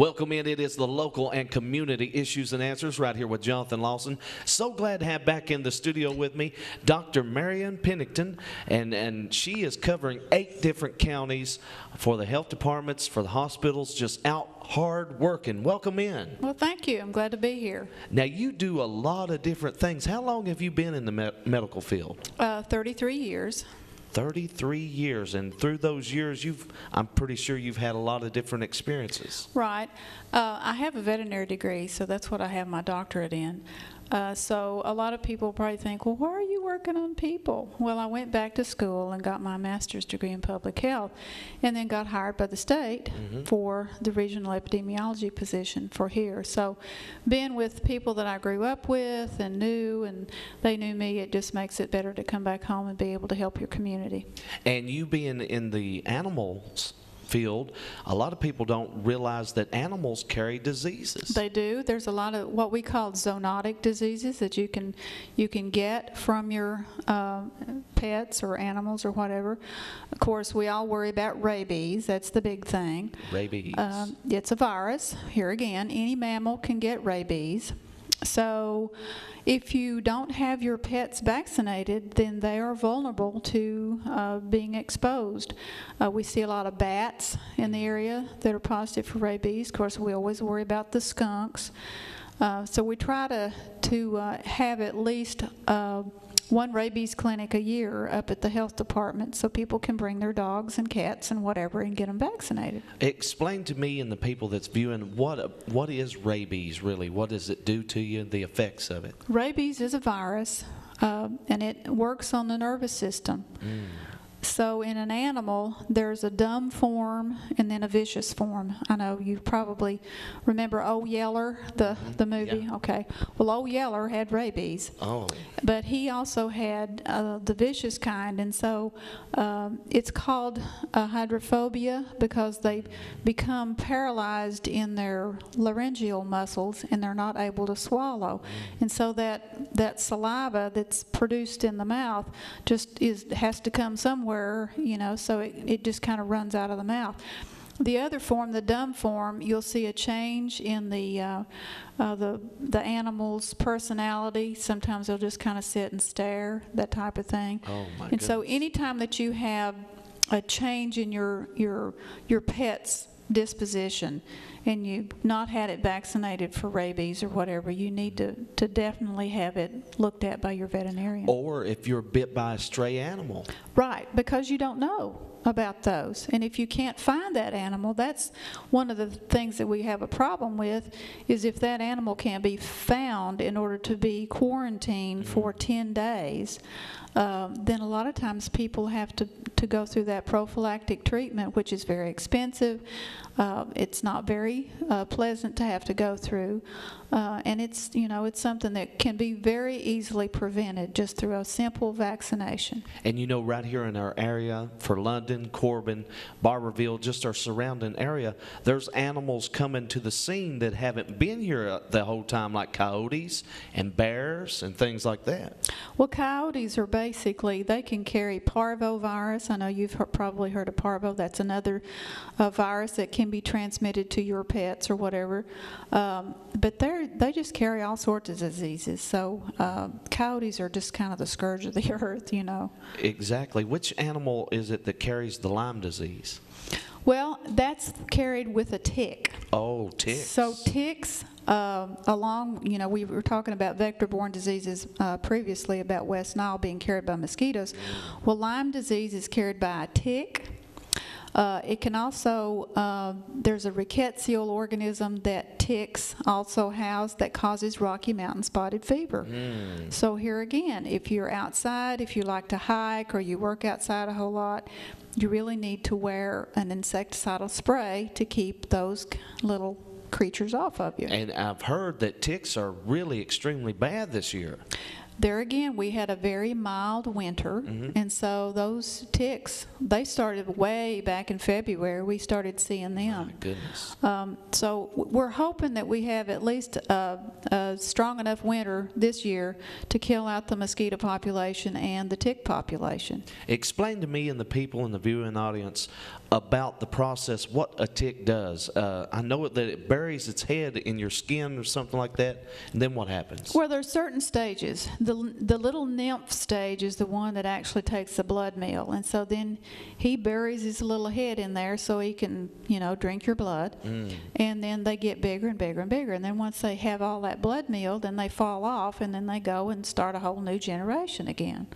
Welcome in. It is the local and community issues and answers right here with Jonathan Lawson. So glad to have back in the studio with me Dr. Marion Pennington, and she is covering 8 different counties for the health departments, for the hospitals, just out hard working. Welcome in. Well, thank you. I'm glad to be here. Now, you do a lot of different things. How long have you been in the medical field? 33 years. 33 years, and through those years, I'm pretty sure you've had a lot of different experiences. Right. I have a veterinary degree, so that's what I have my doctorate in. So a lot of people probably think, well, why are you working on people? Well, I went back to school and got my master's degree in public health, and then got hired by the state for the regional epidemiology position for here. So being with people that I grew up with and knew, and they knew me, it just makes it better to come back home and be able to help your community. And you being in the animals field, a lot of people don't realize that animals carry diseases. They do. There's a lot of what we call zoonotic diseases that you can get from your pets or animals or whatever. Of course, we all worry about rabies. That's the big thing. Rabies. It's a virus. Here again, any mammal can get rabies. So if you don't have your pets vaccinated, then they are vulnerable to being exposed. We see a lot of bats in the area that are positive for rabies. Of course, we always worry about the skunks. So we try to have at least one rabies clinic a year up at the health department so people can bring their dogs and cats and whatever and get them vaccinated. Explain to me and the people that's viewing, what is rabies really? What does it do to you, the effects of it? Rabies is a virus, and it works on the nervous system. So in an animal, there's a dumb form and then a vicious form. I know you probably remember Old Yeller, the movie. Yeah. Okay. Well, Old Yeller had rabies. Oh. But he also had the vicious kind, and so it's called hydrophobia because they become paralyzed in their laryngeal muscles and they're not able to swallow. And so that saliva that's produced in the mouth just has to come somewhere. So it just kind of runs out of the mouth. The other form, the dumb form, you'll see a change in the animal's personality. Sometimes they'll just kind of sit and stare, that type of thing. Oh my goodness. So anytime that you have a change in your pet's disposition and you've not had it vaccinated for rabies or whatever, you need to definitely have it looked at by your veterinarian. Or if you're bit by a stray animal. Right, because you don't know about those. And if you can't find that animal, that's one of the things that we have a problem with, is if that animal can't be found in order to be quarantined for 10 days, then a lot of times people have to go through that prophylactic treatment, which is very expensive. It's not very pleasant to have to go through. And it's something that can be very easily prevented just through a simple vaccination. And right here in our area, for London, Corbin, Barberville, just our surrounding area, there's animals coming to the scene that haven't been here the whole time, like coyotes and bears and things like that. Well, coyotes are basically, they can carry parvovirus. I know you've probably heard of parvo. That's another virus that can be transmitted to your pets or whatever. But they just carry all sorts of diseases. So coyotes are just kind of the scourge of the earth, Exactly. Which animal is it that carries the Lyme disease? Well, that's carried with a tick. Oh, ticks. So ticks, we were talking about vector-borne diseases previously about West Nile being carried by mosquitoes. Well, Lyme disease is carried by a tick. It can also, there's a rickettsial organism that ticks also house that causes Rocky Mountain spotted fever. So here again, if you're outside, if you like to hike or you work outside a whole lot, you really need to wear an insecticidal spray to keep those little creatures off of you. And I've heard that ticks are really extremely bad this year. There again, we had a very mild winter, and so those ticks, they started way back in February. We started seeing them. My goodness. So we're hoping that we have at least a strong enough winter this year to kill out the mosquito population and the tick population. Explain to me and the people in the viewing audience about the process, what a tick does. I know that it buries its head in your skin or something like that, and then what happens? Well, there's certain stages. The little nymph stage is the one that actually takes the blood meal, and so then he buries his little head in there so he can, drink your blood. And then they get bigger and bigger and bigger, and then once they have all that blood meal, then they fall off, and then they go and start a whole new generation again.